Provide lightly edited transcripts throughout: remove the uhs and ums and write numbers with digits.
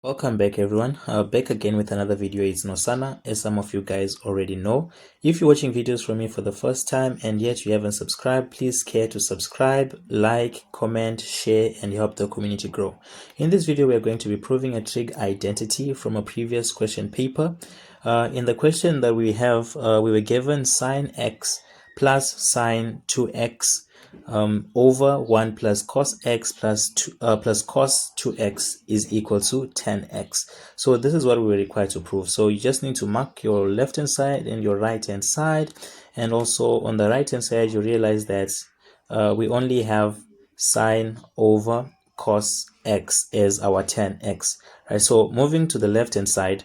Welcome back everyone, back again with another video. It's NosANA, as some of you guys already know. If you're watching videos from me for the first time and yet you haven't subscribed, please care to subscribe, like, comment, share and help the community grow. In this video we are going to be proving a trig identity from a previous question paper. In the question that we have, we were given sine x plus sine 2x over 1 plus cos x plus cos 2x is equal to 10x. So this is what we were required to prove. So you just need to mark your left hand side and your right hand side, and also on the right hand side you realize that we only have sine over cos x as our 10x, right? So moving to the left hand side,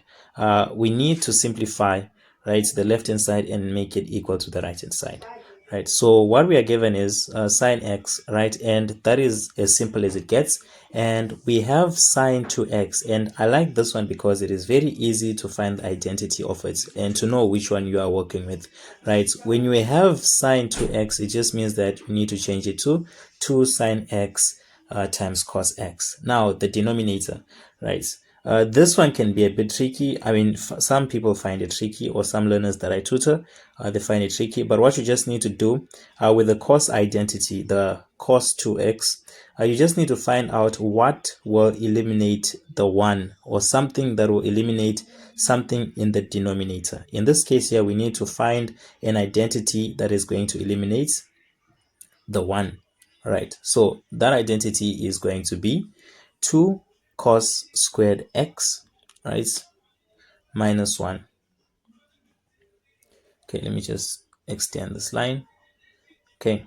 we need to simplify, right, the left hand side and make it equal to the right hand side. Right, so what we are given is sine x, right, and that is as simple as it gets. And we have sine 2x, and I like this one because it is very easy to find the identity of it and to know which one you are working with, right? When you have sine 2x, it just means that you need to change it to 2 sine x times cos x. Now the denominator, right? This one can be a bit tricky. I mean, some people find it tricky, or some learners that I tutor, they find it tricky. But what you just need to do with the cos identity, the cos 2x, you just need to find out what will eliminate the 1, or something that will eliminate something in the denominator. In this case here, we need to find an identity that is going to eliminate the 1. Right, so that identity is going to be 2 cos squared x, right, minus 1. Okay, let me just extend this line. Okay,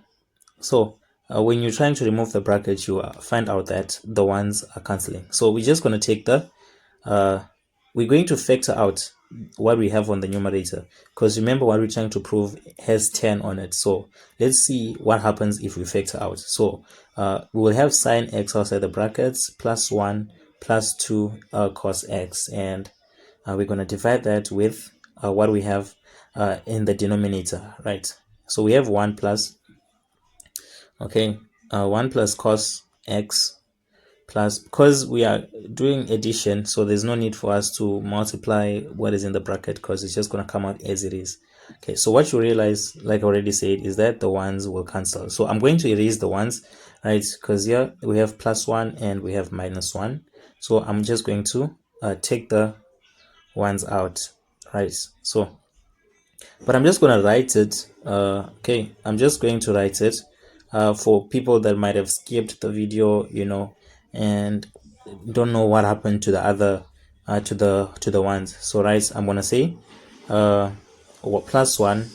so when you're trying to remove the bracket, you find out that the ones are cancelling. So we're just going to take the we're going to factor out what we have on the numerator, because remember what we're trying to prove has 10 on it. So let's see what happens if we factor out. So we will have sine x outside the brackets plus 1 plus 2 cos x, and we're going to divide that with what we have in the denominator, right? So we have 1 plus, okay, 1 plus cos x plus, because we are doing addition, so there's no need for us to multiply what is in the bracket, because it's just going to come out as it is. Okay, so what you realize, like I already said, is that the ones will cancel. So I'm going to erase the ones, right, because here we have plus 1 and we have minus 1. So I'm just going to take the ones out, right? So but I'm just going to write it. Okay, I'm just going to write it for people that might have skipped the video, you know, and don't know what happened to the other to the ones. So right, I'm going to say plus 1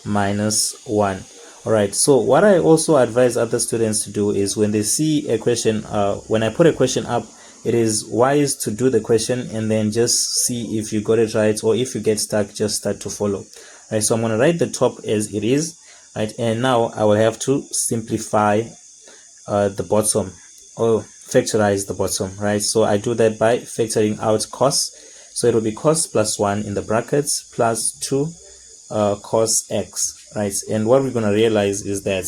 minus 1. All right, so what I also advise other students to do is, when they see a question, when I put a question up, it is wise to do the question and then just see if you got it right, or if you get stuck, just start to follow. Right, so I'm going to write the top as it is, right, and now I will have to simplify the bottom, or factorize the bottom, right? So I do that by factoring out cos. So it will be cos plus 1 in the brackets plus 2 cos x, right? And what we're going to realize is that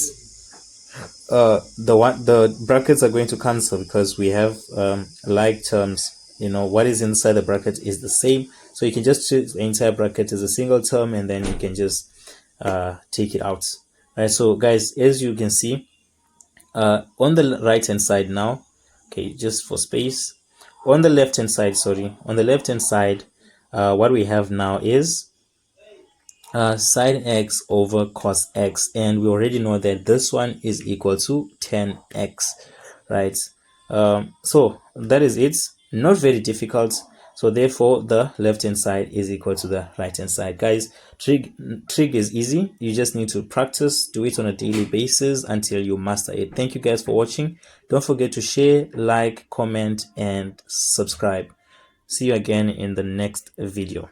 the brackets are going to cancel, because we have like terms. You know, what is inside the bracket is the same, so you can just treat the entire bracket as a single term, and then you can just take it out, right? So guys, as you can see, on the right hand side now, okay, just for space, on the left hand side, on the left hand side, what we have now is sine x over cos x, and we already know that this one is equal to 10x, right? So that is it, not very difficult. So therefore the left hand side is equal to the right hand side. Guys, trig is easy. You just need to practice, do it on a daily basis until you master it. Thank you guys for watching. Don't forget to share, like, comment and subscribe. See you again in the next video.